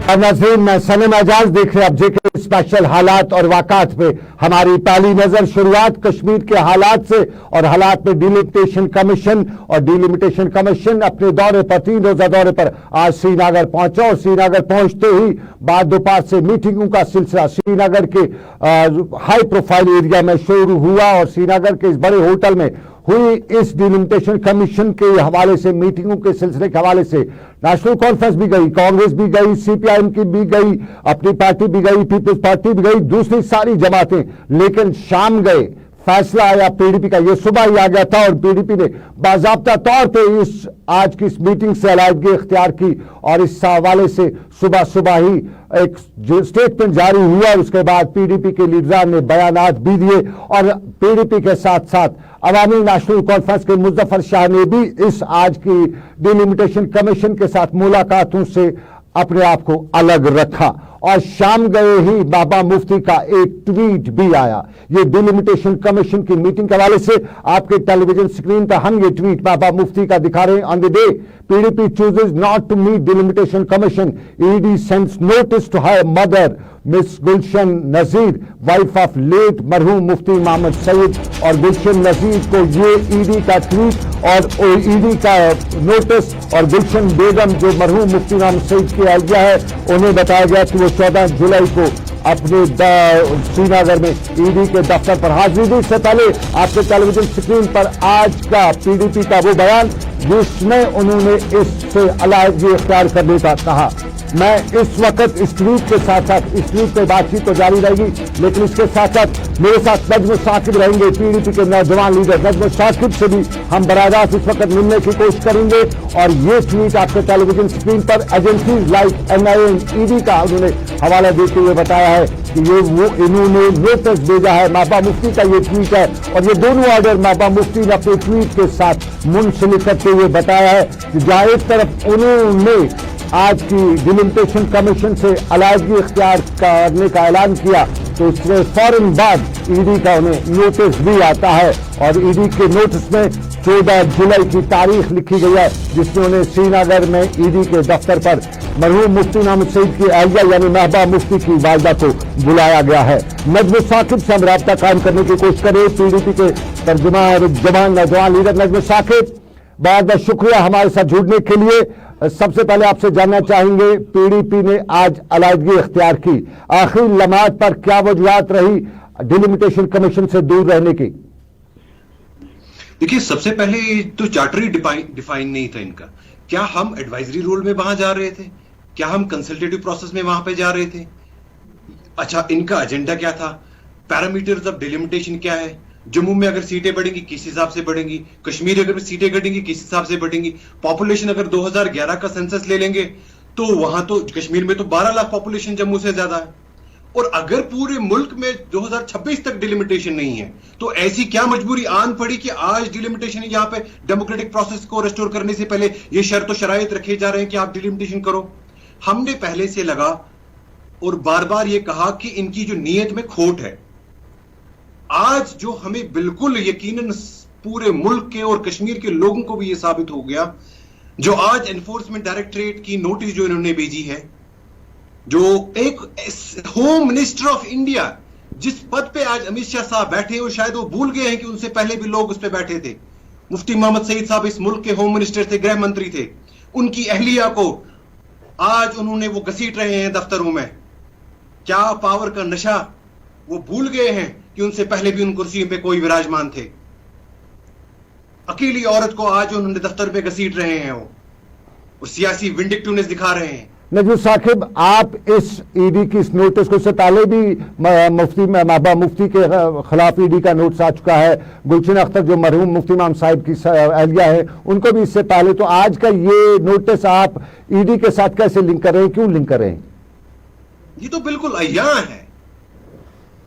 नाज़रीन, मैं सनम एजाज देख रहे हैं अब जेके स्पेशल हालात और वाक़ात पे। हमारी पहली नजर शुरुआत कश्मीर के हालात से और हालात में डिलिमिटेशन कमीशन अपने दौरे पर 3 रोजा दौरे पर आज श्रीनगर पहुंचा और श्रीनगर पहुंचते ही बाद दोपहर से मीटिंगों का सिलसिला श्रीनगर के हाई प्रोफाइल एरिया में शुरू हुआ और श्रीनगर के इस बड़े होटल में हुई इस डिलिमिटेशन कमीशन के हवाले से मीटिंगों के सिलसिले के हवाले से नेशनल कॉन्फ्रेंस भी गई, कांग्रेस भी गई, सीपीआईएम की भी गई, अपनी पार्टी भी गई, पीपल्स पार्टी भी गई, दूसरी सारी जमातें, लेकिन शाम गए फैसला आया पीडीपी का। ये सुबह ही आ गया था और पीडीपी ने बाज़ाब्ता तौर पे इस आज की इस मीटिंग से अलहदगी इख्तियार की और इस हवाले से सुबह ही एक स्टेटमेंट जारी हुआ। उसके बाद पीडीपी के लीडरान ने बयानात भी दिए और पीडीपी के साथ साथ अवामी नेशनल कॉन्फ्रेंस के मुजफ्फर शाह ने भी इस आज की डिलिमिटेशन कमीशन के साथ मुलाकातों से अपने आप को अलग रखा और शाम गए ही बाबा मुफ्ती का एक ट्वीट भी आया। ये डिलिमिटेशन कमीशन की मीटिंग के हवाले से आपके टेलीविजन स्क्रीन पर हम ये ट्वीट बाबा मुफ्ती का दिखा रहे हैं। On the day PDP chooses not to meet delimitation commission, ED sends notice to her mother Miss Gulshan Nazir, wife of late मरहूम मुफ्ती मोहम्मद सईद। और गुलशन नजीर को ये ED का ट्वीट और ED का नोटिस और गुलशन बेगम जो मरहूम मुफ्ती मोहम्मद सईद की अहलिया है उन्हें बताया गया कि वो 14 जुलाई को अपने श्रीनगर में ED के दफ्तर पर हाजिरी दी। इससे पहले आपके टेलीविजन स्क्रीन पर आज का PDP का वो बयान जिसमें उन्होंने इससे अलहदगी इख्तियार करने का कहा। मैं इस वक्त इस ट्वीट के साथ साथ इस ट्वीट पर बातचीत तो जारी रहेगी, लेकिन इसके साथ साथ मेरे साथ नजम साकिब रहेंगे, PDP के नौजवान लीडर नजम साकिब से भी हम बराह इस वक्त मिलने की कोशिश करेंगे। और ये ट्वीट आपके टेलीविजन स्क्रीन पर एजेंसीज लाइक NIA ED का उन्होंने हवाला देते हुए बताया है कि ये वो इन्होंने नोटिस भेजा है। महबूबा मुफ्ती का ये ट्वीट है और ये दोनों ऑर्डर महबूबा मुफ्ती ने अपने ट्वीट के साथ मुंसलिक करते हुए बताया है कि जहां एक तरफ उन्होंने आज की डिलिमिटेशन कमीशन से अलहदगी इख्तियार करने का ऐलान किया तो इससे फौरन बाद ED का उन्हें नोटिस भी आता है और ED के नोटिस में 14 जुलाई की तारीख लिखी गई है जिसमें उन्हें श्रीनगर में ED के दफ्तर पर मरहूम मुफ्ती मोहम्मद सईद की अहलिया यानी महबूबा मुफ्ती की वालिदा को बुलाया गया है। नजम साकिब से हम राब्ता कायम करने की कोशिश करें। PDP के तर्जुमान नौजवान लीडर नजम साकिब, बहुत बहुत शुक्रिया हमारे साथ जुड़ने के लिए। सबसे पहले आपसे जानना चाहेंगे PDP ने आज अलहदगी इख्तियार की, आखिरी लम्हात पर क्या वजूहात रही डिलिमिटेशन कमीशन से दूर रहने की? देखिए, सबसे पहले तो चार्टर ही डिफाइन नहीं था इनका। क्या हम एडवाइजरी रोल में वहां जा रहे थे? क्या हम कंसल्टेटिव प्रोसेस में वहां पे जा रहे थे? अच्छा, इनका एजेंडा क्या था? पैरामीटर्स ऑफ डिलिमिटेशन क्या है? जम्मू में अगर सीटें बढ़ेंगी किस हिसाब से बढ़ेंगी? कश्मीर अगर सीटें घटेंगी किस हिसाब से बढ़ेंगी? पॉपुलेशन अगर 2011 का सेंसस ले लेंगे तो वहां तो कश्मीर में तो 12 लाख पॉपुलेशन जम्मू से ज्यादा है। और अगर पूरे मुल्क में 2026 तक डिलिमिटेशन नहीं है तो ऐसी क्या मजबूरी आन पड़ी कि आज डिलिमिटेशन यहां पे डेमोक्रेटिक प्रोसेस को रेस्टोर करने से पहले ये शर्त शराइत रखे जा रहे हैं कि आप डिलिमिटेशन करो। हमने पहले से लगा और बार बार ये कहा कि इनकी जो नीयत में खोट है। आज जो हमें बिल्कुल यकीनन पूरे मुल्क के और कश्मीर के लोगों को भी यह साबित हो गया, जो आज एनफोर्समेंट डायरेक्टरेट की नोटिस जो इन्होंने भेजी है, जो एक होम मिनिस्टर ऑफ इंडिया जिस पद पे आज अमित शाह साहब बैठे हैं, शायद वो भूल गए हैं कि उनसे पहले भी लोग उस पे बैठे थे। मुफ्ती मोहम्मद सईद साहब इस मुल्क के होम मिनिस्टर थे, गृह मंत्री थे। उनकी अहलिया को आज उन्होंने वो घसीट रहे हैं दफ्तरों में। क्या पावर का नशा वो भूल गए हैं कि उनसे पहले भी उन कुर्सियों पे कोई विराजमान थे? अकेली औरत को आज उन्होंने दफ्तर पे घसीट रहे हैं वो, और सियासी विंडिक्टिवनेस दिखा रहे हैं। नजम साकिब, आप इस ED की इस नोटिस को से पहले भी महबूबा मुफ्ती के खिलाफ ED का नोटिस आ चुका है। गुलशन अख्तर जो मरहूम मुफ्ती मोहम्मद साहिब की अहलिया है उनको भी इससे पहले, तो आज का ये नोटिस आप ED के साथ कैसे लिंक कर रहे हैं, क्यों लिंक कर रहे हैं? ये तो बिल्कुल अय्यां है,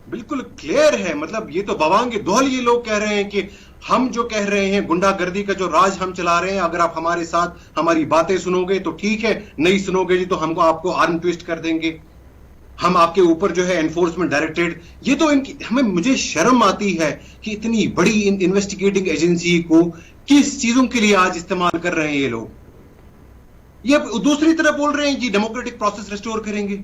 बिल्कुल क्लियर है। मतलब ये तो बवांगे दोहल ये लोग कह रहे हैं कि हम जो कह रहे हैं गुंडागर्दी का जो राज हम चला रहे हैं, अगर आप हमारे साथ हमारी बातें सुनोगे तो ठीक है, नहीं सुनोगे जी तो हमको आपको आर्म ट्विस्ट कर देंगे, हम आपके ऊपर जो है एनफोर्समेंट डायरेक्टरेट। ये तो इनकी मुझे शर्म आती है कि इतनी बड़ी इन्वेस्टिगेटिंग एजेंसी को किस चीजों के लिए आज इस्तेमाल कर रहे हैं ये लोग। ये दूसरी तरफ बोल रहे हैं जी डेमोक्रेटिक प्रोसेस रिस्टोर करेंगे।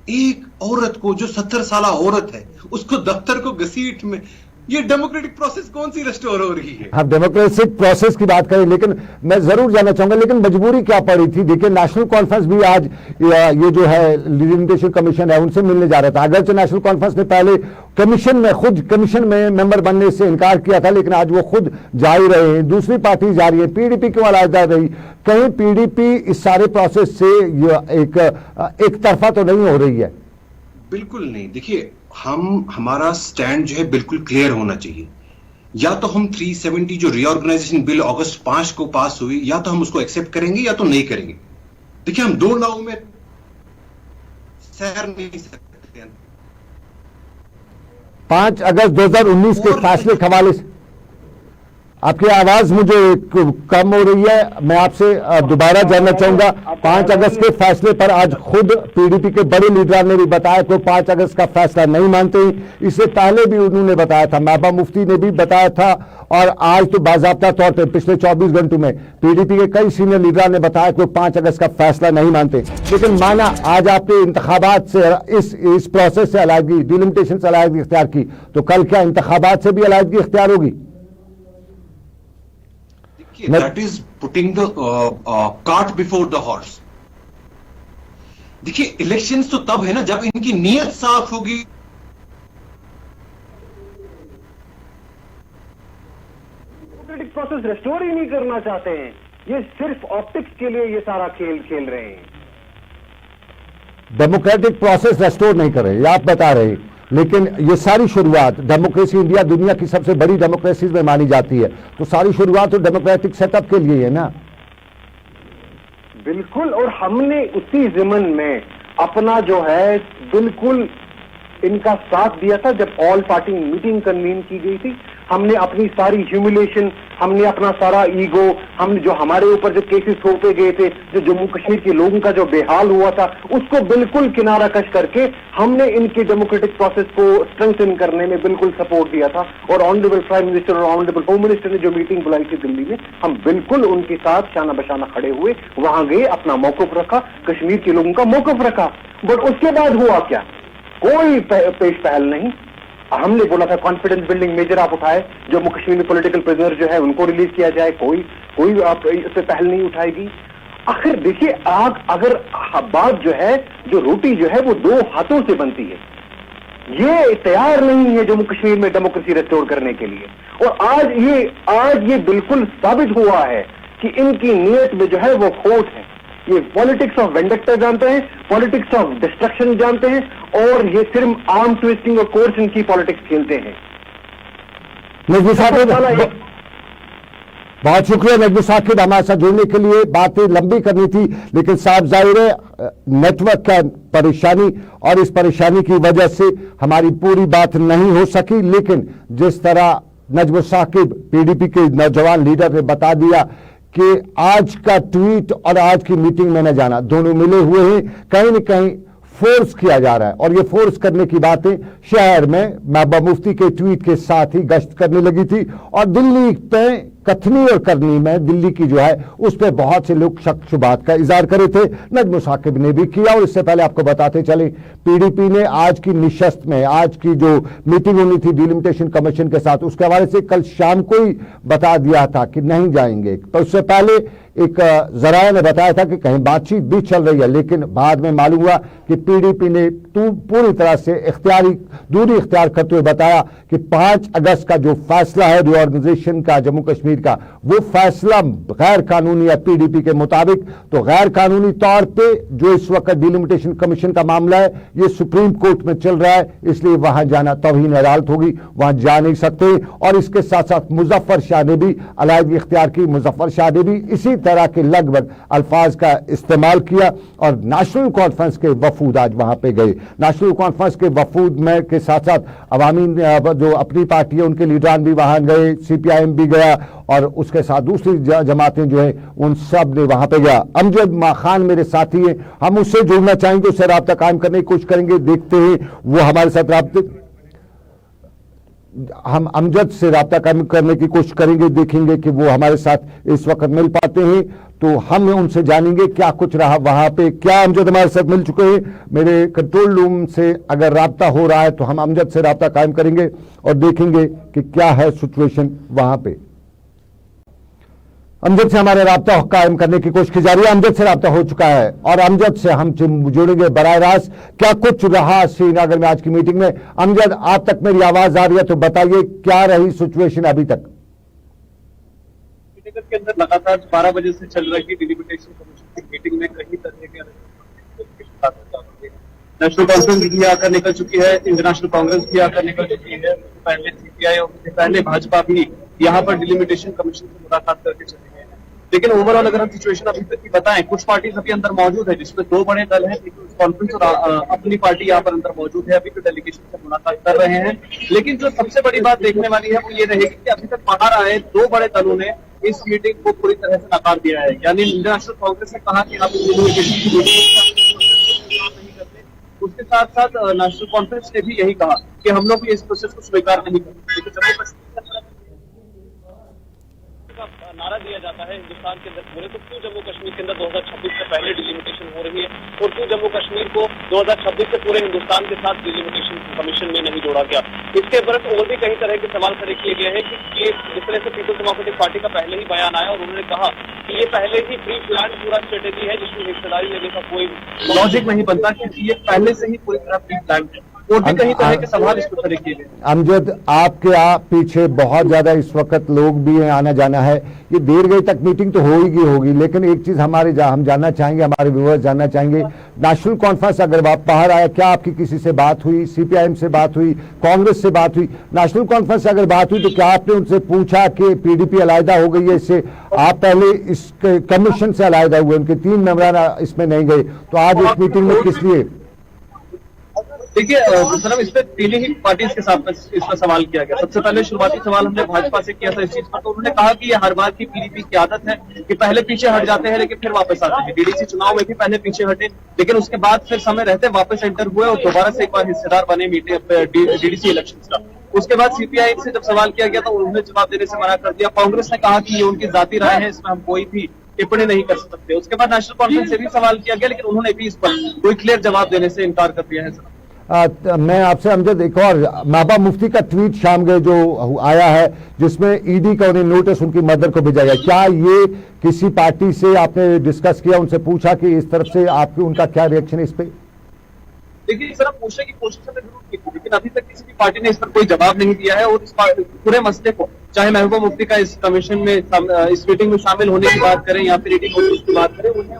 एक औरत को जो 70 साल औरत है उसको दफ्तर को घसीट में, ये डेमोक्रेटिक प्रोसेस कौन सी रिस्टोर हो रही है? हम डेमोक्रेटिक प्रोसेस की बात करें, लेकिन मैं जरूर जानना चाहूंगा लेकिन मजबूरी क्या पड़ी थी? देखिए नेशनल कॉन्फ्रेंस भी आज ये जो है लिमिटेशन कमीशन है उनसे मिलने जा रहा था। अगरचे नेशनल कॉन्फ्रेंस ने पहले कमीशन में मेंबर बनने से इनकार किया था, लेकिन आज वो खुद जा ही रहे हैं। दूसरी पार्टी जा रही है, पीडीपी क्यों अलग रही? कहीं पीडीपी इस सारे प्रोसेस से एक तरफा तो नहीं हो रही है? बिल्कुल नहीं। देखिए हमारा स्टैंड जो है बिल्कुल क्लियर होना चाहिए। या तो हम 370 जो रीऑर्गेनाइजेशन बिल अगस्त 5 को पास हुई, या तो हम उसको एक्सेप्ट करेंगे या तो नहीं करेंगे। देखिए हम दो नाव में सैर नहीं सकते। 5 अगस्त 2019 के फैसले के हवाले से आपकी आवाज मुझे कम हो रही है, मैं आपसे दोबारा जानना चाहूंगा। 5 अगस्त के फैसले पर आज खुद पीडीपी के बड़े लीडर ने भी बताया कि 5 अगस्त का फैसला नहीं मानते। इससे पहले भी उन्होंने बताया था, महबूबा मुफ्ती ने भी बताया था, और आज तो बाकायदा तौर पर पिछले 24 घंटों में पीडीपी के कई सीनियर लीडर ने बताया कि 5 अगस्त का फैसला नहीं मानते। लेकिन माना आज आपने इंतखाबात से इस प्रोसेस से अलहदगी, डिलिमिटेशन से अलहदगी इख्तियार की, तो कल क्या इंतखाबात से भी अलहदगी इख्तियार होगी? That is putting the cart before the horse. देखिए इलेक्शंस तो तब है ना जब इनकी नीयत साफ होगी। डेमोक्रेटिक प्रोसेस रिस्टोर ही नहीं करना चाहते हैं, ये सिर्फ ऑप्टिक्स के लिए ये सारा खेल खेल रहे हैं। डेमोक्रेटिक प्रोसेस रेस्टोर नहीं कर रहे, आप बता रहे, लेकिन ये सारी शुरुआत, डेमोक्रेसी इंडिया दुनिया की सबसे बड़ी डेमोक्रेसी में मानी जाती है, तो सारी शुरुआत तो डेमोक्रेटिक सेटअप के लिए है ना? बिल्कुल, और हमने उसी ज़िमन में अपना जो है बिल्कुल इनका साथ दिया था जब ऑल पार्टी मीटिंग कन्वीन की गई थी। हमने अपनी सारी ह्यूमिलेशन, हमने अपना सारा ईगो, हमने जो हमारे ऊपर जो केसेस थोपे गए थे, जो जम्मू कश्मीर के लोगों का जो बेहाल हुआ था, उसको बिल्कुल किनारा कश करके हमने इनके डेमोक्रेटिक प्रोसेस को स्ट्रेंथन करने में बिल्कुल सपोर्ट दिया था। और ऑनरेबल प्राइम मिनिस्टर और ऑनरेबल होम मिनिस्टर ने जो मीटिंग बुलाई थी दिल्ली में, हम बिल्कुल उनके साथ शाना बशाना खड़े हुए, वहां गए, अपना मौकफ रखा, कश्मीर के लोगों का मौकफ रखा। बट उसके बाद हुआ क्या? कोई पेश पहल नहीं। हमने बोला था कॉन्फिडेंस बिल्डिंग मेजर आप उठाए, जम्मू कश्मीर में पॉलिटिकल प्रिजनर जो है उनको रिलीज किया जाए, कोई आप इस पे पहल नहीं उठाएगी। आखिर देखिए, आग अगर बात जो है, जो रोटी जो है वो 2 हाथों से बनती है, ये तैयार नहीं है जम्मू कश्मीर में डेमोक्रेसी रिस्टोर करने के लिए। और आज ये बिल्कुल साबित हुआ है कि इनकी नीयत में जो है वो खोट है। ये पॉलिटिक्स ऑफ वेंडक्टा जानते हैं, पॉलिटिक्स ऑफ डिस्ट्रक्शन जानते हैं, और ये सिर्फ आर्म ट्विस्टिंग और कोर्सन की पॉलिटिक्स खेलते हैं। नजमी साकिब, बहुत शुक्रिया नजमी साकिब, हमारे साथ जुड़ने के लिए। बातें लंबी करनी थी, लेकिन साफ जाहिर है नेटवर्क का परेशानी, और इस परेशानी की वजह से हमारी पूरी बात नहीं हो सकी। लेकिन जिस तरह नजमी साकिब पीडीपी के नौजवान लीडर ने बता दिया कि आज का ट्वीट और आज की मीटिंग में न जाना दोनों मिले हुए हैं, कहीं न कहीं फोर्स किया जा रहा है। और ये फोर्स करने की बातें शहर में महबूबा मुफ्ती के ट्वीट के साथ ही गश्त करने लगी थी, और दिल्ली पे कथनी और करनी में दिल्ली की जो है उस पर बहुत से लोग शक शुबात का इजहार करे थे। नजम साकिब ने भी किया। और इससे पहले आपको बताते चले, पीडीपी ने आज की निशस्त में, आज की जो मीटिंग होनी थी डिलिमिटेशन कमीशन के साथ, उसके हवाले से कल शाम को ही बता दिया था कि नहीं जाएंगे। तो उससे पहले एक जराया ने बताया था कि कहीं बातचीत भी चल रही है, लेकिन बाद में मालूम हुआ कि पीडीपी ने पूरी तरह से दूरी इख्तियार करते हुए बताया कि 5 अगस्त का जो फैसला है रीऑर्गेनाइजेशन का जम्मू कश्मीर का, वो फैसला गैर कानूनी है पीडीपी के मुताबिक। तो गैर कानूनी तौर पे जो इस वक्त डिलिमिटेशन कमीशन का मामला है, ये सुप्रीम कोर्ट में चल रहा है, इसलिए वहां जाना तौहीन अदालत होगी, वहां जा नहीं सकते। और इसके साथ साथ मुजफ्फर शाह ने भी अलहदगी इख्तियार की। मुजफ्फर शाह ने भी इसी तरह के लगभग अल्फाज का इस्तेमाल किया, और नेशनल कॉन्फ्रेंस के वफूद आज वहां पे गए। नेशनल कॉन्फ्रेंस के वफूद में के साथ साथ अवामी जो अपनी पार्टी है उनके लीडरान भी वहां गए, सीपीआईएम भी गया, और उसके साथ दूसरी जमातें जो है उन सब ने वहां पे गया। अमजद खान मेरे साथी हैं, हम उससे जुड़ना चाहेंगे, उससे राब्ता कायम करने की कोशिश करेंगे, देखते हैं वो हमारे साथ राब्ते। हम अमजद से राब्ता करने की कोशिश करेंगे, देखेंगे कि वो हमारे साथ इस वक्त मिल पाते हैं तो हम उनसे जानेंगे क्या कुछ रहा वहां पे। क्या अमजद हमारे साथ मिल चुके हैं? मेरे कंट्रोल रूम से अगर राब्ता हो रहा है तो हम अमजद से राब्ता कायम करेंगे और देखेंगे कि क्या है सिचुएशन वहां पे। अमजद से हमारे राब्ता कायम करने की कोशिश की जा रही है। अमजद से राब्ता हो चुका है और अमजद से हम जुड़ेंगे बराह रास्त। क्या कुछ रहा श्रीनगर में आज की मीटिंग में? अमजद, आप तक मेरी आवाज आ रही है तो बताइए क्या रही सिचुएशन अभी तक? श्रीनगर के अंदर लगातार 12 बजे से चल रही डिलिमिटेशन कमीशन की मीटिंग में कई तरह के नेशनल कॉन्फ्रेंस भी आकर निकल चुकी है, इंटरनेशनल कांग्रेस भी आकर निकल चुकी है, पहले सीपीआई और पहले भाजपा भी यहाँ पर डिलिमिटेशन कमीशन से मुलाकात करके चले गए हैं। लेकिन ओवरऑल अगर हम सिचुएशन अभी तक की बताएं, कुछ पार्टी अभी अंदर मौजूद है जिसमें 2 बड़े दल हैं, कॉन्फ्रेंस और अपनी पार्टी यहाँ पर अंदर मौजूद है, अभी तो डेलीगेशन से मुलाकात कर रहे हैं। लेकिन जो सबसे बड़ी बात देखने वाली है वो ये रहेगी कि अभी तक बाहर आए 2 बड़े दलों ने इस मीटिंग को पूरी तरह से नकार दिया है। यानी इंटरनेशनल कांग्रेस ने कहा कि आप डेलीगेशन की नहीं करते, उसके साथ साथ नेशनल कॉन्फ्रेंस ने भी यही कहा कि हम लोग इस प्रोसेस को स्वीकार नहीं करते। लेकिन जम्मू कश्मीर नारा दिया जाता है हिंदुस्तान के अंदर पूरे, तो क्यों जम्मू कश्मीर के अंदर 2026 से पहले डिलिमिटेशन हो रही है और क्यों जम्मू कश्मीर को 2026 से पूरे हिंदुस्तान के साथ डिलिमिटेशन कमीशन में नहीं जोड़ा गया? इसके बरस और भी कई तरह के सवाल खड़े किए गए हैं कि ये जिस तरह से पीपल्स डेमोक्रेटिक पार्टी का पहले ही बयान आया और उन्होंने कहा कि ये पहले ही प्री प्लान पूरा स्ट्रेटेजी है जिसमें हिस्सेदारी लेने का कोई लॉजिक नहीं बनता, क्योंकि ये पहले से ही पूरी तरह प्री प्लान है। और भी कई तरह के सवाल इसको खड़े किए गए। अमजद, आपके पीछे बहुत ज्यादा इस वक्त लोग भी हैं, आना जाना है, ये देर गई तक मीटिंग तो होगी, लेकिन एक चीज हम जानना चाहेंगे, हमारे व्यूअर्स जानना चाहेंगे, नेशनल कॉन्फ्रेंस अगर आप बाहर आया, क्या आपकी किसी से बात हुई? सीपीआईएम से बात हुई? कांग्रेस से बात हुई? नेशनल कॉन्फ्रेंस से अगर बात हुई तो क्या आपने उनसे पूछा कि पीडीपी अलहदा हो गई है इससे? आप पहले इस कमीशन से अलहदा हुए, उनके 3 मेंबर इसमें नहीं गए, तो आज इस मीटिंग में किस लिए? देखिए सर, इस पे 3 ही पार्टीज के साथ इस पर सवाल किया गया। सबसे पहले शुरुआती सवाल हमने भाजपा से किया था इस चीज पर, तो उन्होंने कहा कि ये हर बार की पीडीपी की आदत है कि पहले पीछे हट जाते हैं लेकिन फिर वापस आते हैं। डीडीसी चुनाव में भी पहले पीछे हटे लेकिन उसके बाद फिर समय रहते वापस एंटर हुए और दोबारा से एक बार हिस्सेदार बने डीडीसी इलेक्शन का। उसके बाद सीपीआई से जब सवाल किया गया तो उन्होंने जवाब देने से मना कर दिया। कांग्रेस ने कहा कि ये उनकी जाती राय है, इसमें हम कोई भी टिप्पणी नहीं कर सकते। उसके बाद नेशनल कॉन्फ्रेंस से भी सवाल किया गया लेकिन उन्होंने भी इस पर कोई क्लियर जवाब देने से इनकार कर दिया है। मैं आपसे अमजद एक और, महबूबा मुफ्ती का ट्वीट शाम गए जो आया है जिसमें ईडी का उन्हें नोटिस उनकी मदर को भेजा गया, क्या ये किसी पार्टी से आपने डिस्कस किया, उनसे पूछा कि इस तरफ से आपकी उनका क्या रिएक्शन है इस पे? देखिए सर, पूछने की कोशिश हमने जरूर की थी लेकिन अभी तक किसी भी पार्टी ने इस पर कोई जवाब नहीं दिया है और इस पूरे मसले को, चाहे महबूबा मुफ्ती का इस कमीशन में इस मीटिंग में शामिल होने की बात करें या फिर ईडी नोटिस की बात करें, उन्हें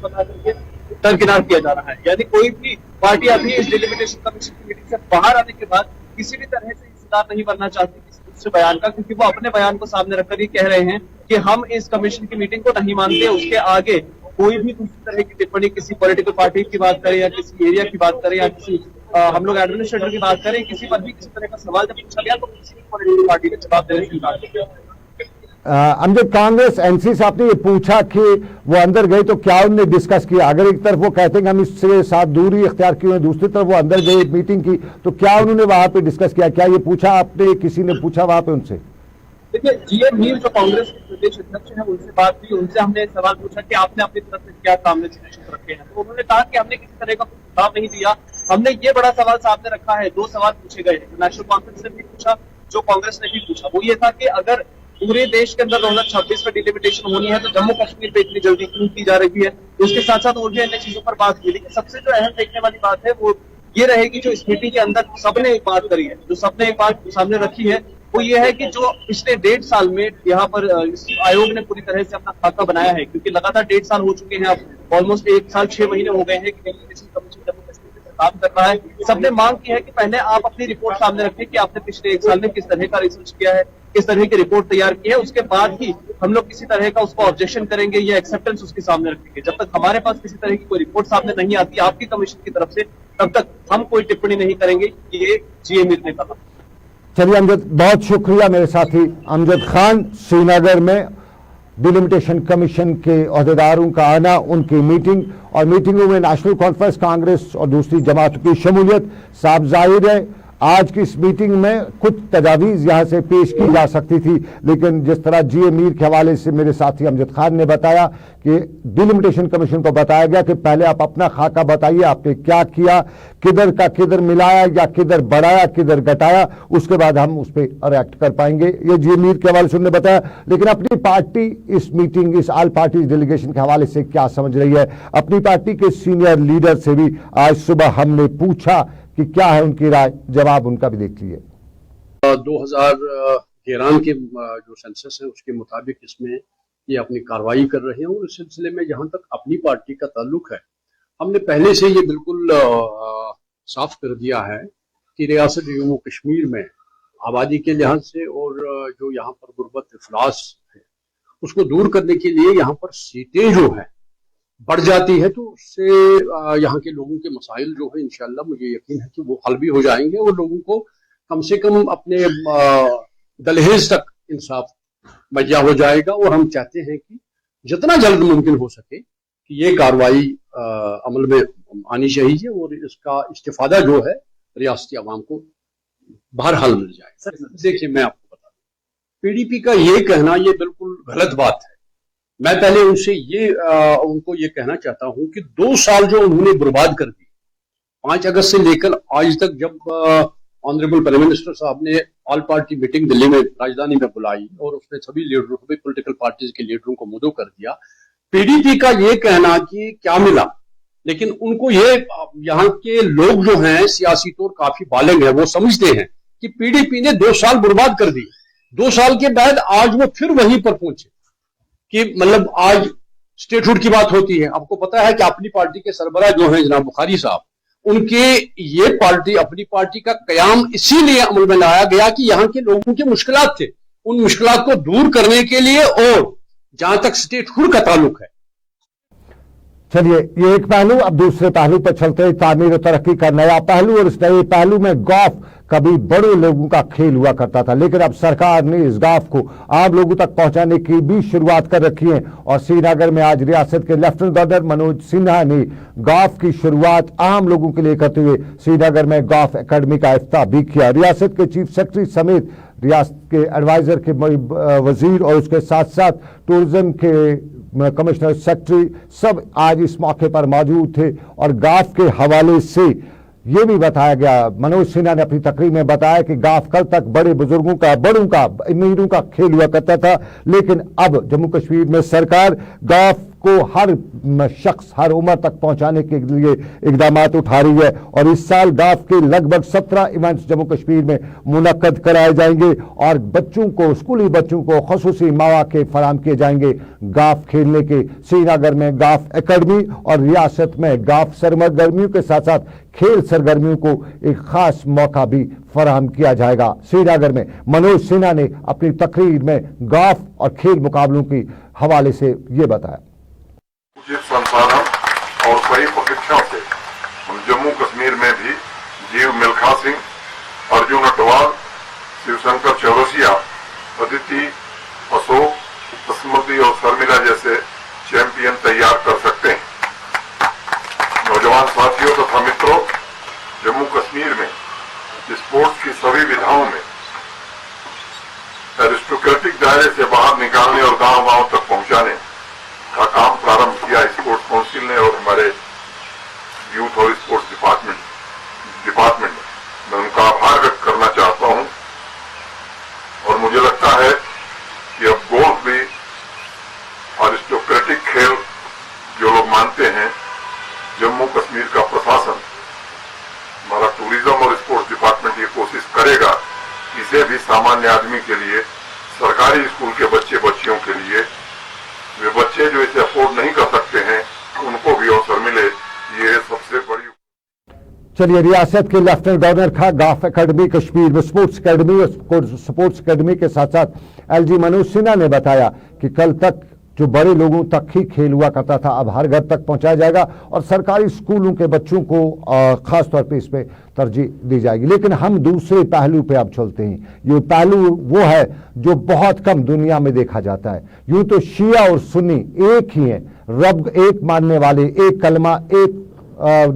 बता करके दरकिनार किया जा रहा है। यानी कोई भी पार्टी अभी इस डिलिमिटेशन कमीशन की मीटिंग से बाहर आने के बाद किसी भी तरह से हिस्सेदार नहीं बनना चाहती किसी दूसरे बयान का, क्योंकि वो अपने बयान को सामने रखकर ये कह रहे हैं कि हम इस कमीशन की मीटिंग को नहीं मानते। उसके आगे कोई भी दूसरी तरह की टिप्पणी किसी पॉलिटिकल पार्टी की बात करें या किसी एरिया की बात करें या किसी हम लोग एडमिनिस्ट्रेटर की बात करें, किसी पर भी किसी तरह का सवाल जब पूछा गया तो किसी भी पॉलिटिकल पार्टी ने जवाब देने से इनकार किया। अमजद, कांग्रेस एनसी से आपने ये पूछा कि वो अंदर गए तो क्या उन्होंने डिस्कस किया? अगर एक तरफ वो कहते हैं कि हम इससे साथ दूरी इख्तियार किए हैं, दूसरी तरफ वो अंदर गए मीटिंग की, तो क्या उन्होंने वहां पे डिस्कस किया? क्या ये पूछा आपने, किसी ने पूछा वहां पे उनसे? देखिए जीएम मीर जो कांग्रेस के प्रदेश अध्यक्ष हैं उनसे बात हुई, उनसे हमने सवाल पूछा कि आपने अपनी तरफ से क्या सामने सजेशन रखे हैं, तो उन्होंने कहा कि हमने किसी तरह का सुझाव नहीं दिया। हमने ये बड़ा सवाल सामने रखा है, 2 सवाल पूछे गए हैं, नेशनल कॉन्फ्रेंस ने भी पूछा, जो कांग्रेस ने भी पूछा। वो ये था कि अगर पूरे देश के अंदर 2026 में डिलिमिटेशन होनी है तो जम्मू कश्मीर पे इतनी जल्दी क्यों की जा रही है? उसके साथ साथ और भी अन्य चीजों पर बात हुई, लेकिन सबसे जो अहम देखने वाली बात है वो ये रहेगी जो इस मीटिंग के अंदर सबने एक बात करी है, जो सबने एक बात सामने रखी है, वो ये है कि जो पिछले 1.5 साल में यहाँ पर इस आयोग ने पूरी तरह से अपना खाका बनाया है, क्योंकि लगातार 1.5 साल हो चुके हैं, अब ऑलमोस्ट 1 साल 6 महीने हो गए हैं कि डिलिमिटेशन कमीशन जम्मू कश्मीर में काम कर रहा है। सबने मांग की है कि पहले आप अपनी रिपोर्ट सामने रखें कि आपने पिछले 1 साल में किस तरह का रिसर्च किया है, किस तरह की रिपोर्ट तैयार की है, उसके बाद ही हम लोग किसी तरह का उसको ऑब्जेक्शन करेंगे या एक्सेप्टेंस उसके सामने रखेंगे। जब तक हमारे पास किसी तरह की कोई रिपोर्ट सामने नहीं आती आपकी कमीशन की तरफ से, तब तक हम कोई टिप्पणी नहीं करेंगे, ये जीएम मीर ने कहा। चलिए अमजद, बहुत शुक्रिया। मेरे साथी अमजद खान, श्रीनगर में डिलिमिटेशन कमीशन के अहदेदारों का आना, उनकी मीटिंग और मीटिंगों में नेशनल कॉन्फ्रेंस, कांग्रेस और दूसरी जमातों की शमूलियत साफ जाहिर है आज की इस मीटिंग में कुछ तजावीज़ यहाँ से पेश की जा सकती थी, लेकिन जिस तरह जीए मीर के हवाले से मेरे साथी अमजद खान ने बताया कि डिलिमिटेशन कमीशन को बताया गया कि पहले आप अपना खाका बताइए, आपने क्या किया, किधर का किधर मिलाया या किधर बढ़ाया किधर घटाया, उसके बाद हम उस पर रिएक्ट कर पाएंगे। ये जीए मीर के हवाले से उन्होंने बताया। लेकिन अपनी पार्टी इस मीटिंग, इस ऑल पार्टी डेलीगेशन के हवाले से क्या समझ रही है, अपनी पार्टी के सीनियर लीडर से भी आज सुबह हमने पूछा कि क्या है उनकी राय, जवाब उनका भी देख लीजिए। 2013 के जो सेंसस है उसके मुताबिक इसमें ये अपनी कार्रवाई कर रहे हैं। और इस सिलसिले में जहां तक अपनी पार्टी का ताल्लुक है, हमने पहले से ये बिल्कुल साफ कर दिया है कि रियासत जम्मू कश्मीर में आबादी के लिहाज से और जो यहाँ पर गुर्बत इफलास है उसको दूर करने के लिए यहाँ पर सीटें जो है बढ़ जाती है, तो उससे यहाँ के लोगों के मसाइल जो है इंशाल्लाह मुझे यकीन है कि वो हल भी हो जाएंगे और लोगों को कम से कम अपने दरहेज तक इंसाफ मुहैया हो जाएगा। और हम चाहते हैं कि जितना जल्द मुमकिन हो सके कि ये कार्रवाई अमल में आनी चाहिए और इसका इस्तिफादा जो है रियासती अवाम को बहरहाल मिल जाए। देखिए, मैं आपको बता दूं, पीडीपी का ये कहना ये बिल्कुल गलत बात है। मैं पहले उनसे उनको ये कहना चाहता हूं कि 2 साल जो उन्होंने बर्बाद कर दी, 5 अगस्त से लेकर आज तक, जब ऑनरेबल प्राइम मिनिस्टर साहब ने ऑल पार्टी मीटिंग दिल्ली में राजधानी में बुलाई और उसने सभी लीडरों, सभी पॉलिटिकल पार्टीज के लीडरों को मुद्दों कर दिया, पीडीपी का ये कहना कि क्या मिला, लेकिन उनको ये यहाँ के लोग जो हैं सियासी तौर काफी बालिग है, वो समझते हैं कि पीडीपी ने 2 साल बर्बाद कर दिए। 2 साल के बाद आज वो फिर वहीं पर पहुंचे कि मतलब आज स्टेटहुड की बात होती है। आपको पता है कि अपनी पार्टी के सरबराह जो हैं जनाब बुखारी साहब, उनके ये पार्टी, अपनी पार्टी का कयाम इसीलिए अमल में लाया गया कि यहाँ के लोगों के मुश्किलात थे, उन मुश्किलात को दूर करने के लिए। और जहां तक स्टेटहुड का ताल्लुक है, चलिए ये एक पहलू, अब दूसरे पहलू पर चलते हैं, तामीर और तरक्की का नया पहलू। और इस नए पहलू में गॉफ कभी बड़े लोगों का खेल हुआ करता था, लेकिन अब सरकार ने इस गॉफ को आम लोगों तक पहुंचाने की भी शुरुआत कर रखी है। और श्रीनगर में आज रियासत के लेफ्टिनेंट गवर्नर मनोज सिन्हा ने गॉफ की शुरुआत आम लोगों के लिए करते हुए श्रीनगर में गॉफ एकेडमी का इफ्ताह भी किया। रियासत के चीफ सेक्रेटरी समेत रियासत के एडवाइजर के वजीर और उसके साथ साथ टूरिज्म के कमिश्नर सेक्रेटरी सब आज इस मौके पर मौजूद थे। और गॉफ के हवाले से ये भी बताया गया, मनोज सिन्हा ने अपनी तकरीर में बताया कि गॉफ कल तक बड़े बुजुर्गों का, बड़ों का, अमीरों का खेल हुआ करता था, लेकिन अब जम्मू कश्मीर में सरकार गॉफ को हर शख्स, हर उम्र तक पहुंचाने के लिए इकदाम उठा रही है। और इस साल गॉफ के लगभग 17 इवेंट्स जम्मू कश्मीर में मुनक्कद कराए जाएंगे और बच्चों को, स्कूली बच्चों को खुसूसी मौके फराहम किए जाएंगे गॉफ खेलने के। श्रीनगर में गॉफ एकेडमी और रियासत में गॉफ सरगर्मियों के साथ साथ खेल सरगर्मियों को एक खास मौका भी फराहम किया जाएगा। श्रीनगर में मनोज सिन्हा ने अपनी तकरीर में गॉफ और खेल मुकाबलों की हवाले से ये बताया। उचित संसाधन और सही प्रशिक्षण से हम जम्मू कश्मीर में भी जीव मिल्खा सिंह, अर्जुन अटवाल, शिवशंकर चौरसिया, अदिति, अशोक, स्मृति और शर्मिला जैसे चैंपियन तैयार कर सकते हैं। नौजवान साथियों तथा मित्रों, जम्मू कश्मीर में स्पोर्ट्स की सभी विधाओं में एरिस्टोक्रेटिक दायरे से बाहर निकालने और गांव-गांव तक पहुंचाने का काम प्रारंभ किया स्पोर्ट्स काउंसिल ने और हमारे यूथ और स्पोर्ट्स डिपार्टमेंट ने। मैं उनका आभार व्यक्त करना चाहता हूं और मुझे लगता है कि अब गोल्फ भी एरिस्टोक्रेटिक खेल जो लोग मानते हैं, जम्मू कश्मीर का प्रशासन, हमारा टूरिज्म और स्पोर्ट्स डिपार्टमेंट ये कोशिश करेगा कि इसे भी सामान्य आदमी के लिए, सरकारी स्कूल के बच्चे बच्चियों के लिए, वे बच्चे जो इसे अफोर्ड नहीं कर सकते हैं, उनको भी अवसर मिले, ये सबसे बड़ी। चलिए, रियासत के लेफ्टिनेंट गवर्नर का गॉफ एकेडमी कश्मीर में स्पोर्ट्स एकेडमी और स्पोर्ट्स एकेडमी के साथ साथ एलजी मनोज सिन्हा ने बताया कि कल तक जो बड़े लोगों तक ही खेल हुआ करता था अब हर घर तक पहुंचाया जाएगा और सरकारी स्कूलों के बच्चों को खास तौर पे इस पे तरजीह दी जाएगी। लेकिन हम दूसरे पहलू पे अब चलते हैं। ये पहलू वो है जो बहुत कम दुनिया में देखा जाता है। यूं तो शिया और सुन्नी एक ही हैं, रब एक मानने वाले, एक कलमा, एक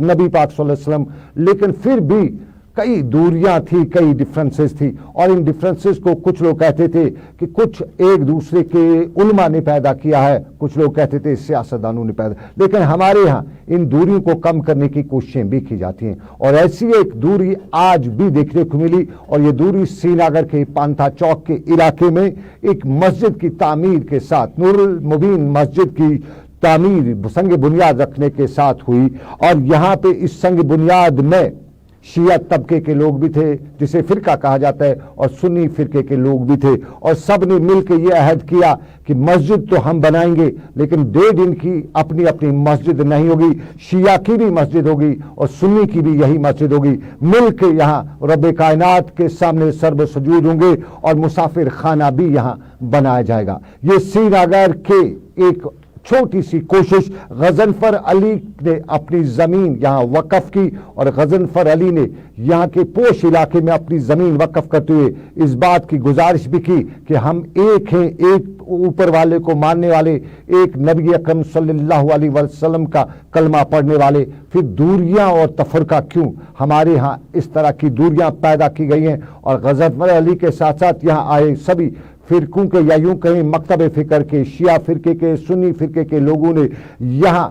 नबी पाक सल्लल्लाहु अलैहि वसल्लम, लेकिन फिर भी कई दूरियां थी, कई डिफरेंसेस थी, और इन डिफरेंसेस को कुछ लोग कहते थे कि कुछ एक दूसरे के उलमा ने पैदा किया है, कुछ लोग कहते थे सियासतदानों ने पैदा, लेकिन हमारे यहाँ इन दूरियों को कम करने की कोशिशें भी की जाती हैं। और ऐसी एक दूरी आज भी देखने को मिली, और ये दूरी श्रीनगर के पांथा चौक के इलाके में एक मस्जिद की तामीर के साथ, नूरुल मुबीन मस्जिद की तामीर संग बुनियाद रखने के साथ हुई। और यहाँ पे इस संग बुनियाद में शिया तबके के लोग भी थे, जिसे फिरका कहा जाता है, और सुन्नी फिरके के लोग भी थे, और सब ने मिलकर यह अहद किया कि मस्जिद तो हम बनाएंगे, लेकिन 1.5 दिन की अपनी अपनी मस्जिद नहीं होगी, शिया की भी मस्जिद होगी और सुन्नी की भी यही मस्जिद होगी। मिलकर यहाँ रब्बे कायनात के सामने सर्व सजूद होंगे और मुसाफिर खाना भी यहाँ बनाया जाएगा। ये श्रीनगर के एक छोटी सी कोशिश, गजनफर अली ने अपनी जमीन यहाँ वक्फ की, और गजनफर अली ने यहाँ के पोश इलाके में अपनी जमीन वक्फ करते हुए इस बात की गुजारिश भी की कि हम एक हैं, एक ऊपर वाले को मानने वाले, एक नबी अकरम सल्लल्लाहु अलैहि वसल्लम का कलमा पढ़ने वाले। फिर दूरियां और तफरका क्यों? हमारे यहाँ इस तरह की दूरियां पैदा की गई हैं, और गजनफर अली के साथ साथ यहाँ आए सभी फिरकों के, या यूं कहें मकतब फिक्र के, शिया फिरके के, सुन्नी फिरके के लोगों ने यहाँ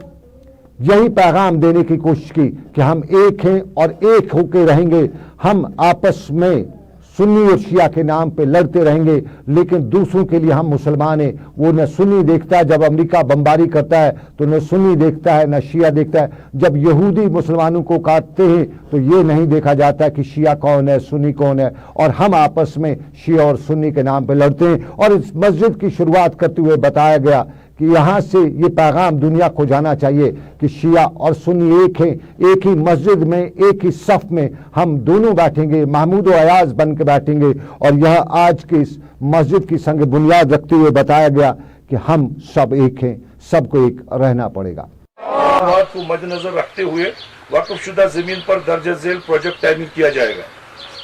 यही पैगाम देने की कोशिश की कि हम एक हैं और एक होकर रहेंगे। हम आपस में सुन्नी और शिया के नाम पे लड़ते रहेंगे, लेकिन दूसरों के लिए हम मुसलमान हैं। वो न सुन्नी देखता है जब अमेरिका बमबारी करता है, तो न सुन्नी देखता है न शिया देखता है। जब यहूदी मुसलमानों को काटते हैं तो ये नहीं देखा जाता कि शिया कौन है, सुन्नी कौन है, और हम आपस में शिया और सुन्नी के नाम पे लड़ते हैं। और इस मस्जिद की शुरुआत करते हुए बताया गया कि यहाँ से ये पैगाम दुनिया को जाना चाहिए कि शिया और सुन्नी एक हैं, एक ही मस्जिद में, एक ही सफ में हम दोनों बैठेंगे, महमूद व अयाज बन के बैठेंगे। और यह आज की इस मस्जिद की संग बुनियाद रखते हुए बताया गया कि हम सब एक हैं, सबको एक रहना पड़ेगा। बात को मद्देनजर रखते हुए वक्फशुदा जमीन पर दर्ज झेल प्रोजेक्ट तामीर किया जाएगा।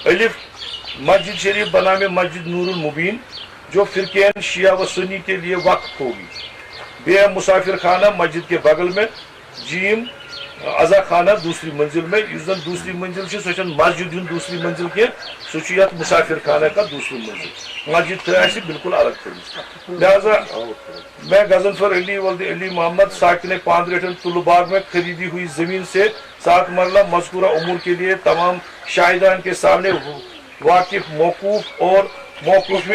अलिफ, मस्जिद शरीफ बनामे मस्जिद नूरुल मुबीन जो फिरकेन शिया व सुन्नी के लिए वक्फ होगी। बे मुसाफिर खाना मस्जिद के बगल में। जीम, अजा खाना दूसरी मंजिल में। इस दूसरी मंजिल से सोचन मस्जिद दूसरी मंजिल के सोचियत मुसाफिर खाना का दूसरी मंजिल मस्जिद थे बिल्कुल अलग थे। लिहाजा मैं गजनफर अली वल्द अली मोहम्मद साकिन पांद्रेटन तुलबाग में खरीदी हुई जमीन से 7 मरला मज़कूरा उमूर के लिए तमाम शाहिदान के सामने वाकिफ, मौकूफ और मौकूफ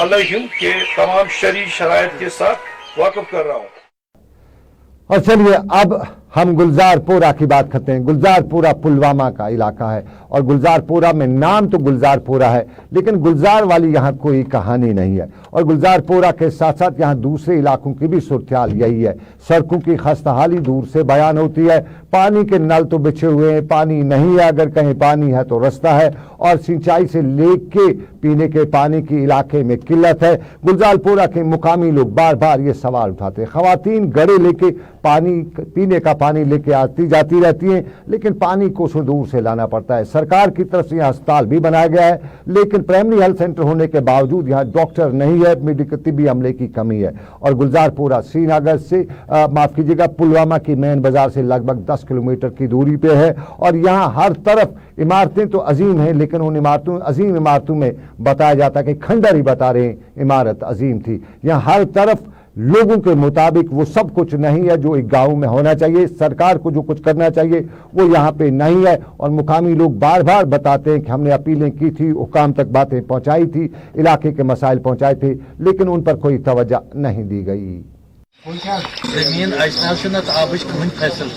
अलैहिम के तमाम शरई शराइत के साथ वाकफ कर रहा हूँ। और चलिए अब हम गुलजारपोरा की बात करते हैं। गुलजारपोरा पुलवामा का इलाका है, और गुलजारपोरा में नाम तो गुलजारपोरा है, लेकिन गुलजार वाली यहाँ कोई कहानी नहीं है। और गुलजारपोरा के साथ साथ यहाँ दूसरे इलाकों की भी सूरत यही है। सड़कों की खस्ताहाली दूर से बयान होती है, पानी के नल तो बिछे हुए हैं, पानी नहीं है, अगर कहीं पानी है तो रास्ता है, और सिंचाई से लेके पीने के पानी की इलाके में किल्लत है। गुलजारपोरा के मुकामी लोग बार बार ये सवाल उठाते हैं। खवातीन गड़े लेके पानी, पीने का पानी लेके आती जाती रहती हैं, लेकिन पानी कोसों दूर से लाना पड़ता है। सरकार की तरफ से यहाँ अस्पताल भी बनाया गया है, लेकिन प्राइमरी हेल्थ सेंटर होने के बावजूद यहाँ डॉक्टर नहीं है, मेडिकल तिब्बी अमले की कमी है। और गुलजारपोरा श्रीनगर से माफ कीजिएगा, पुलवामा की मेन बाजार से लगभग 10 किलोमीटर की दूरी पे है। और यहाँ हर तरफ इमारतें तो अजीम हैं, लेकिन उन अजीम इमारतों में बताया जाता है कि खंडर ही बता रहे हैं इमारत अजीम थी। यहाँ हर तरफ लोगों के मुताबिक वो सब कुछ नहीं है जो एक गांव में होना चाहिए। सरकार को जो कुछ करना चाहिए वो यहाँ पे नहीं है, और मुकामी लोग बार बार बताते हैं कि हमने अपीलें की थी, हुकाम तक बातें पहुंचाई थी, इलाके के मसाइल पहुंचाए थे, लेकिन उन पर कोई तवज्जो नहीं दी गई। जमीन आबच फैसल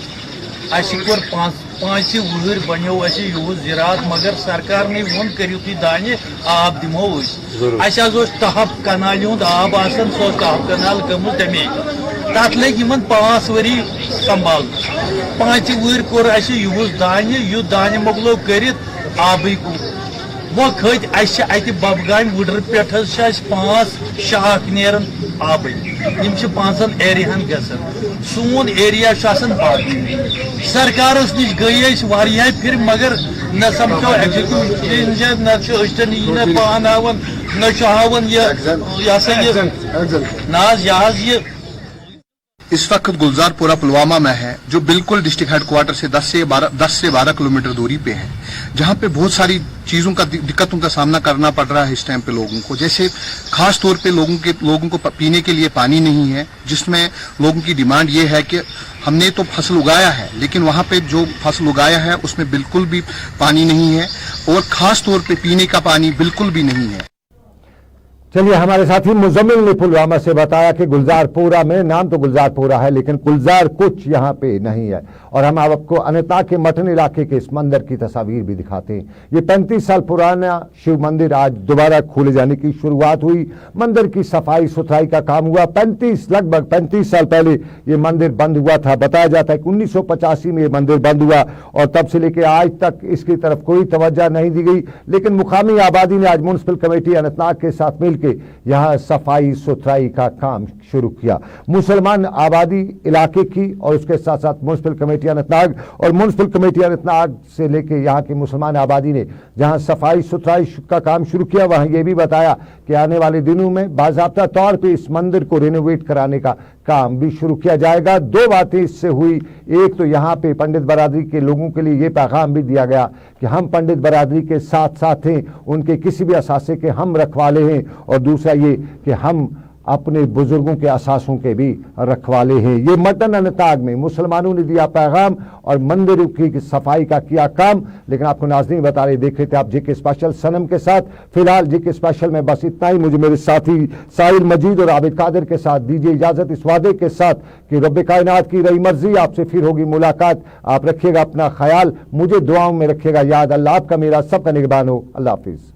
पांच वुहर बनो यूज ज़रात, मगर सरकार ने वोन करू तुम दाने आब दिमो तहब कनाल हुंद आब आसान, सो तहब कनाल गमुत तमे तथ लग 5 वरी संभाल। 5 वुहर कोर यूज दाने, यु दाने मोकलो कर आब वो खत अत बबगाम वुडर पे 5 शाख नेरन आब, 5 एरियान गसन। सोन एरिया सरकार नश गई फिर, मगर न समझो एग्जीक्यूटिव न पान हावन न हावन इस वक्त गुलजारपुरा पुलवामा में है, जो बिल्कुल डिस्ट्रिक्ट हेडक्वार्टर से 10 से 12 किलोमीटर दूरी पे है, जहां पे बहुत सारी चीजों का दिक्कतों का सामना करना पड़ रहा है इस टाइम पे लोगों को। जैसे खास तौर पे लोगों को पीने के लिए पानी नहीं है, जिसमें लोगों की डिमांड ये है कि हमने तो फसल उगाया है, लेकिन वहां पे जो फसल उगाया है उसमें बिल्कुल भी पानी नहीं है, और खास तौर पे पीने का पानी बिल्कुल भी नहीं है। चलिए, हमारे साथी मुजम्मिल ने पुलवामा से बताया कि गुलजारपुरा में, नाम तो गुलजारपुरा है लेकिन गुलजार कुछ यहाँ पे नहीं है। और हम आपको अनंतनाग के मटन इलाके के इस मंदिर की तस्वीर भी दिखाते हैं। ये 35 साल पुराना शिव मंदिर आज दोबारा खोले जाने की शुरुआत हुई। मंदिर की सफाई सुथराई का काम हुआ। लगभग 35 साल पहले ये मंदिर बंद हुआ था। बताया जाता है कि 1985 में ये मंदिर बंद हुआ और तब से लेकर आज तक इसकी तरफ कोई तवज्जो नहीं दी गई। लेकिन मुकामी आबादी ने आज म्युनिसिपल कमेटी अनंतनाग के साथ मिलकर यहां सफाई सुथराई का काम शुरू किया। मुसलमान आबादी इलाके की और उसके साथ साथ म्युनिसिपल कमेटी अनंतनाग और म्युनिसिपल कमेटी अनंतनाग से लेकर यहां की मुसलमान आबादी ने जहां सफाई सुथराई का काम शुरू किया, वहां यह भी बताया कि आने वाले दिनों में बाज़ाब्ता तौर पे इस मंदिर को रिनोवेट कराने का काम भी शुरू किया जाएगा। दो बातें इससे हुई, एक तो यहाँ पे पंडित बरादरी के लोगों के लिए ये पैगाम भी दिया गया कि हम पंडित बरादरी के साथ साथ हैं, उनके किसी भी असासे के हम रखवाले हैं, और दूसरा ये कि हम अपने बुजुर्गों के असासों के भी रखवाले हैं। ये मटन अनंतनाग में मुसलमानों ने दिया पैगाम और मंदिरों की सफाई का किया काम। लेकिन आपको नाज़रीन बता रहे, देख रहे थे आप जेके स्पेशल सनम के साथ। फिलहाल जेके स्पेशल में बस इतना ही। मुझे मेरे साथी साहिल मजीद और आबिद कादिर के साथ दीजिए इजाजत, इस वादे के साथ कि रब्बे कायनात की रही मर्जी, आपसे फिर होगी मुलाकात। आप रखिएगा अपना ख्याल, मुझे दुआओं में रखिएगा याद। अल्लाह आपका मेरा सबका निगहबान हो। अल्लाह हाफिज।